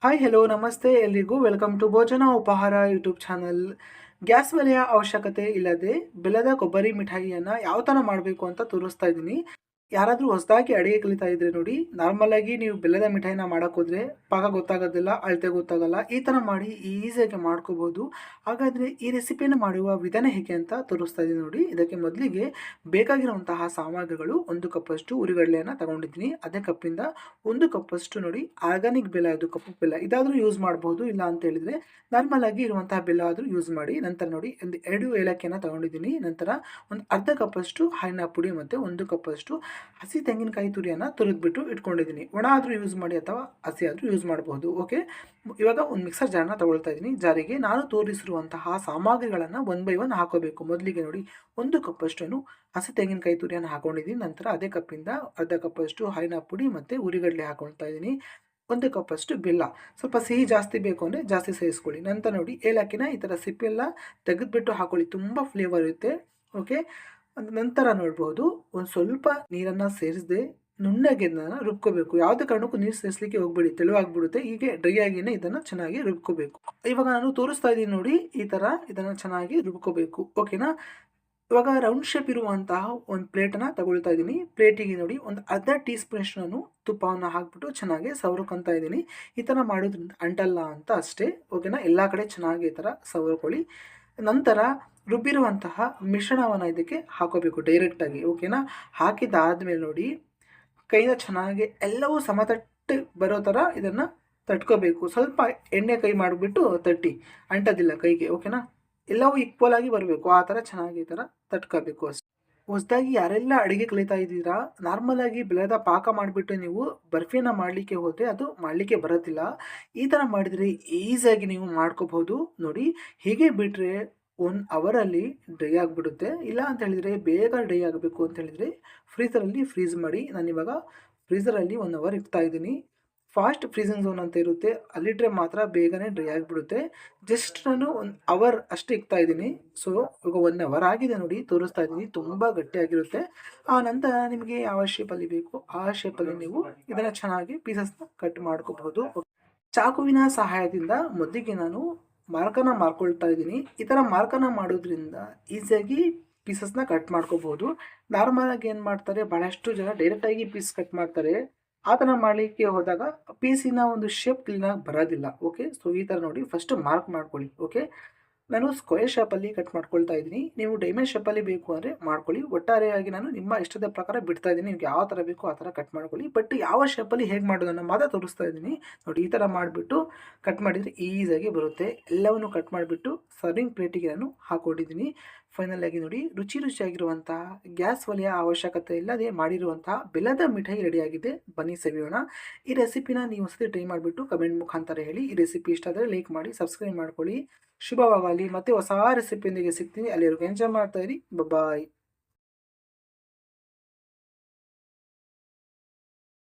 Hi hello ನಮಸ್ತೆ ಎಲ್ರಿಗೂ welcome to ಭೋಜನ ಉಪಹಾರ ಯೂಟ್ಯೂಬ್ ಚಾನಲ್. ಗ್ಯಾಸ್ ಒಲೆಯ ಅವಶ್ಯಕತೆ ಇಲ್ಲದೆ ಬೆಲ್ಲದ ಕೊಬ್ಬರಿ ಮಿಠಾಯಿಯನ್ನು ಯಾವ ಥರ ಮಾಡಬೇಕು ಅಂತ ತೋರಿಸ್ತಾ ಇದ್ದೀನಿ. ಯಾರಾದರೂ ಹೊಸದಾಗಿ ಅಡುಗೆ ಕಲಿತಾ ಇದ್ರೆ ನೋಡಿ, ನಾರ್ಮಲ್ ಆಗಿ ನೀವು ಬೆಲ್ಲದ ಮಿಠಾಯಿನ ಮಾಡಕ್ಕೆ ಹೋದ್ರೆ ಪಾಕ ಗೊತ್ತಾಗೋದಿಲ್ಲ, ಅಳತೆ ಗೊತ್ತಾಗಲ್ಲ. ಈ ಥರ ಮಾಡಿ ಈಸಿಯಾಗಿ ಮಾಡ್ಕೋಬೋದು. ಹಾಗಾದರೆ ಈ ರೆಸಿಪಿಯನ್ನು ಮಾಡುವ ವಿಧಾನ ಹೇಗೆ ಅಂತ ತೋರಿಸ್ತಾ ಇದ್ದೀನಿ ನೋಡಿ. ಇದಕ್ಕೆ ಮೊದಲಿಗೆ ಬೇಕಾಗಿರುವಂತಹ ಸಾಮಗ್ರಿಗಳು: 1 ಕಪ್ಪಷ್ಟು ಹುರಿಗಡಲೆಯನ್ನು ತಗೊಂಡಿದ್ದೀನಿ. ಅದೇ ಕಪ್ಪಿಂದ 1 ಕಪ್ಪಷ್ಟು ನೋಡಿ ಆರ್ಗಾನಿಕ್ ಬೆಲ್ಲ, ಇದು ಕಪ್ಪು ಬೆಲ್ಲ. ಇದಾದರೂ ಯೂಸ್ ಮಾಡ್ಬೋದು, ಇಲ್ಲ ಅಂತ ಹೇಳಿದರೆ ನಾರ್ಮಲ್ ಆಗಿ ಇರುವಂತಹ ಬೆಲ್ಲ ಆದರೂ ಯೂಸ್ ಮಾಡಿ. ನಂತರ ನೋಡಿ 2 ಏಲಕ್ಕಿಯನ್ನು ತಗೊಂಡಿದ್ದೀನಿ. ನಂತರ ಒಂದು ಅರ್ಧ ಕಪ್ಪಷ್ಟು ಹಾಲಿನ ಪುಡಿ ಮತ್ತು 1 ಕಪ್ಪಷ್ಟು ಹಸಿ ತೆಂಗಿನಕಾಯಿ ತುರಿಯನ್ನು ತುರಿದ್ಬಿಟ್ಟು ಇಟ್ಕೊಂಡಿದ್ದೀನಿ. ಒಣ ಆದರೂ ಯೂಸ್ ಮಾಡಿ ಅಥವಾ ಹಸಿ ಆದರೂ ಯೂಸ್ ಮಾಡಬಹುದು. ಓಕೆ, ಇವಾಗ ಒಂದು ಮಿಕ್ಸರ್ ಜಾರನ್ನ ತಗೊಳ್ತಾ ಇದ್ದೀನಿ. ಜಾರಿಗೆ ನಾನು ತೋರಿಸಿರುವಂತಹ ಸಾಮಗ್ರಿಗಳನ್ನು ಒನ್ ಬೈ ಒನ್ ಹಾಕೋಬೇಕು. ಮೊದಲಿಗೆ ನೋಡಿ 1 ಕಪ್ಪಷ್ಟು ಹಸಿ ತೆಂಗಿನಕಾಯಿ ತುರಿಯನ್ನು ಹಾಕೊಂಡಿದ್ದೀನಿ. ನಂತರ ಅದೇ ಕಪ್ಪಿಂದ ಅರ್ಧ ಕಪ್ಪಷ್ಟು ಹಾಲಿನ ಪುಡಿ ಮತ್ತು ಹುರಿಗಡಲೆ ಹಾಕೊಳ್ತಾ ಇದ್ದೀನಿ. 1 ಕಪ್ಪಷ್ಟು ಬೆಲ್ಲ. ಸ್ವಲ್ಪ ಸಿಹಿ ಜಾಸ್ತಿ ಬೇಕು ಅಂದರೆ ಜಾಸ್ತಿ ಸೇರಿಸ್ಕೊಳ್ಳಿ. ನಂತರ ನೋಡಿ ಏಲಕ್ಕಿನ ಈ ಥರ ಸಿಪ್ಪೆಲ್ಲ ತೆಗೆದುಬಿಟ್ಟು ಹಾಕೊಳ್ಳಿ, ತುಂಬ ಫ್ಲೇವರ್ ಇರುತ್ತೆ. ಓಕೆ, ನಂತರ ನೋಡ್ಬೋದು ಒಂದು ಸ್ವಲ್ಪ ನೀರನ್ನು ಸೇರಿಸದೆ ನುಣ್ಣಗೆ ಇದನ್ನು ರುಬ್ಕೋಬೇಕು. ಯಾವುದೇ ಕಾರಣಕ್ಕೂ ನೀರು ಸೇರಿಸಲಿಕ್ಕೆ ಹೋಗ್ಬೇಡಿ, ತೆಳುವಾಗ್ಬಿಡುತ್ತೆ. ಹೀಗೆ ಡ್ರೈ ಆಗಿನೇ ಇದನ್ನು ಚೆನ್ನಾಗಿ ರುಬ್ಕೋಬೇಕು. ಇವಾಗ ನಾನು ತೋರಿಸ್ತಾ ಇದ್ದೀನಿ ನೋಡಿ, ಈ ಥರ ಇದನ್ನು ಚೆನ್ನಾಗಿ ರುಬ್ಕೋಬೇಕು. ಓಕೆನಾ. ಇವಾಗ ರೌಂಡ್ ಶೇಪ್ ಇರುವಂತಹ ಒಂದು ಪ್ಲೇಟನ್ನು ತಗೊಳ್ತಾ ಇದ್ದೀನಿ. ಪ್ಲೇಟಿಗೆ ನೋಡಿ ಒಂದು ಅರ್ಧ ಟೀ ಸ್ಪೂನಷ್ಟು ನಾನು ತುಪ್ಪವನ್ನು ಹಾಕ್ಬಿಟ್ಟು ಚೆನ್ನಾಗಿ ಸವರ್ಕೊತಾ ಇದ್ದೀನಿ. ಈ ಥರ ಮಾಡೋದ್ರಿಂದ ಅಂಟಲ್ಲ ಅಂತ ಅಷ್ಟೇ. ಓಕೆನಾ. ಎಲ್ಲ ಕಡೆ ಚೆನ್ನಾಗಿ ಈ ಥರ ಸವರ್ಕೊಳ್ಳಿ. ನಂತರ ರುಬ್ಬಿರುವಂತಹ ಮಿಶ್ರಣವನ್ನು ಇದಕ್ಕೆ ಹಾಕೋಬೇಕು ಡೈರೆಕ್ಟಾಗಿ. ಓಕೆನಾ. ಹಾಕಿದ್ದಾದಮೇಲೆ ನೋಡಿ ಕೈನ ಚೆನ್ನಾಗಿ ಎಲ್ಲವೂ ಸಮತಟ್ಟು ಬರೋ ಥರ ಇದನ್ನು ತಟ್ಕೋಬೇಕು. ಸ್ವಲ್ಪ ಎಣ್ಣೆ ಕೈ ಮಾಡಿಬಿಟ್ಟು ತಟ್ಟಿ, ಅಂಟೋದಿಲ್ಲ ಕೈಗೆ. ಓಕೆನಾ. ಎಲ್ಲವೂ ಈಕ್ವಲ್ ಆಗಿ ಬರಬೇಕು, ಆ ಥರ ಚೆನ್ನಾಗಿ ಈ ಥರ ತಟ್ಕೋಬೇಕು ಅಷ್ಟೇ. ಹೊಸದಾಗಿ ಯಾರೆಲ್ಲ ಅಡುಗೆ ಕಲಿತಾ ಇದ್ದೀರಾ, ನಾರ್ಮಲ್ ಆಗಿ ಬೆಲ್ಲದ ಪಾಕ ಮಾಡಿಬಿಟ್ಟು ನೀವು ಬರ್ಫಿಯನ್ನು ಮಾಡಲಿಕ್ಕೆ ಹೋದರೆ ಅದು ಮಾಡಲಿಕ್ಕೆ ಬರೋದಿಲ್ಲ. ಈ ಥರ ಮಾಡಿದರೆ ಈಸಿಯಾಗಿ ನೀವು ಮಾಡ್ಕೋಬಹುದು. ನೋಡಿ, ಹೀಗೆ ಬಿಟ್ಟರೆ 1 ಅವರಲ್ಲಿ ಡ್ರೈ ಆಗಿಬಿಡುತ್ತೆ. ಇಲ್ಲ ಅಂತ ಹೇಳಿದರೆ ಬೇಗ ಡ್ರೈ ಆಗಬೇಕು ಅಂತ ಹೇಳಿದರೆ ಫ್ರೀಝರಲ್ಲಿ ಫ್ರೀಝ್ ಮಾಡಿ. ನಾನಿವಾಗ ಫ್ರೀಝರಲ್ಲಿ 1 ಅವರ್ ಇಡ್ತಾ ಇದ್ದೀನಿ. ಫಾಸ್ಟ್ ಫ್ರೀಸಿಂಗ್ ಝೋನ್ ಅಂತ ಇರುತ್ತೆ, ಅಲ್ಲಿಟ್ಟರೆ ಮಾತ್ರ ಬೇಗನೆ ಡ್ರೈ ಆಗಿಬಿಡುತ್ತೆ. ಜಸ್ಟ್ ನಾನು 1 ಅವರ್ ಅಷ್ಟೇ ಇಕ್ತಾ ಇದ್ದೀನಿ. ಸೊ ಇವಾಗ 1 ಅವರ್ ಆಗಿದೆ ನೋಡಿ, ತೋರಿಸ್ತಾ ಇದ್ದೀನಿ. ತುಂಬ ಗಟ್ಟಿಯಾಗಿರುತ್ತೆ. ಆ ನಂತರ ನಿಮಗೆ ಯಾವ ಶೇಪಲ್ಲಿ ಬೇಕು ಆ ಶೇಪಲ್ಲಿ ನೀವು ಇದನ್ನು ಚೆನ್ನಾಗಿ ಪೀಸಸ್ನ ಕಟ್ ಮಾಡ್ಕೋಬಹುದು. ಚಾಕುವಿನ ಸಹಾಯದಿಂದ ಮೊದಲಿಗೆ ನಾನು ಮಾರ್ಕನ್ನು ಮಾಡ್ಕೊಳ್ತಾ ಇದ್ದೀನಿ. ಈ ಥರ ಮಾರ್ಕನ್ನು ಮಾಡೋದ್ರಿಂದ ಈಸಿಯಾಗಿ ಪೀಸಸ್ನ ಕಟ್ ಮಾಡ್ಕೋಬಹುದು. ನಾರ್ಮಲಾಗಿ ಏನು ಮಾಡ್ತಾರೆ, ಭಾಳಷ್ಟು ಜನ ಡೈರೆಕ್ಟಾಗಿ ಪೀಸ್ ಕಟ್ ಮಾಡ್ತಾರೆ. ಆ ಥರ ಮಾಡಲಿಕ್ಕೆ ಹೋದಾಗ ಪೀಸಿನ ಒಂದು ಶೇಪ್ ಕ್ಲೀನಾಗಿ ಬರೋದಿಲ್ಲ. ಓಕೆ, ಸೊ ಈ ಥರ ನೋಡಿ ಫಸ್ಟ್ ಮಾರ್ಕ್ ಮಾಡ್ಕೊಳ್ಳಿ. ಓಕೆ, ನಾನು ಸ್ಕ್ವೇರ್ ಶೇಪಲ್ಲಿ ಕಟ್ ಮಾಡ್ಕೊಳ್ತಾ ಇದ್ದೀನಿ. ನೀವು ಡೈಮಂಡ್ ಶೇಪಲ್ಲಿ ಬೇಕು ಅಂದರೆ ಮಾಡ್ಕೊಳ್ಳಿ. ಒಟ್ಟಾರೆಯಾಗಿ ನಾನು ನಿಮ್ಮ ಇಷ್ಟದ ಪ್ರಕಾರ ಬಿಡ್ತಾ ಇದ್ದೀನಿ. ನಿಮ್ಗೆ ಯಾವ ಥರ ಬೇಕೋ ಆ ಥರ ಕಟ್ ಮಾಡ್ಕೊಳ್ಳಿ. ಬಟ್ ಯಾವ ಶೇಪಲ್ಲಿ ಹೇಗೆ ಮಾಡೋದನ್ನು ಮಾತ್ರ ತೋರಿಸ್ತಾ ಇದ್ದೀನಿ ನೋಡಿ. ಈ ಥರ ಮಾಡಿಬಿಟ್ಟು ಕಟ್ ಮಾಡಿದರೆ ಈಸಿಯಾಗಿ ಬರುತ್ತೆ. ಎಲ್ಲವನ್ನು ಕಟ್ ಮಾಡಿಬಿಟ್ಟು ಸರ್ವಿಂಗ್ ಪ್ಲೇಟಿಗೆ ನಾನು ಹಾಕ್ಕೊಂಡಿದ್ದೀನಿ. ಫೈನಲ್ ಆಗಿ ನೋಡಿ, ರುಚಿ ರುಚಿಯಾಗಿರುವಂತಹ ಗ್ಯಾಸ್ ಒಲೆಯ ಅವಶ್ಯಕತೆ ಇಲ್ಲದೆ ಮಾಡಿರುವಂತಹ ಬೆಲ್ಲದ ಮಿಠಾಯಿ ರೆಡಿಯಾಗಿದೆ. ಬನ್ನಿ ಸವಿಯೋಣ. ಈ ರೆಸಿಪಿನ ನೀವು ಒಂದ್ಸತಿ ಟ್ರೈ ಮಾಡಿಬಿಟ್ಟು ಕಮೆಂಟ್ ಮುಖಾಂತರ ಹೇಳಿ. ಈ ರೆಸಿಪಿ ಇಷ್ಟ ಆದರೆ ಲೈಕ್ ಮಾಡಿ, ಸಬ್ಸ್ಕ್ರೈಬ್ ಮಾಡ್ಕೊಳ್ಳಿ. ಶುಭವಾಗಲಿ. ಮತ್ತೆ ಹೊಸ ರೆಸಿಪಿಯೊಂದಿಗೆ ಸಿಗ್ತೀನಿ. ಅಲ್ಲಿವರೆಗೂ ಎಂಜಾಯ್ ಮಾಡ್ತಾ ಇರಿ. ಬಾಯ್.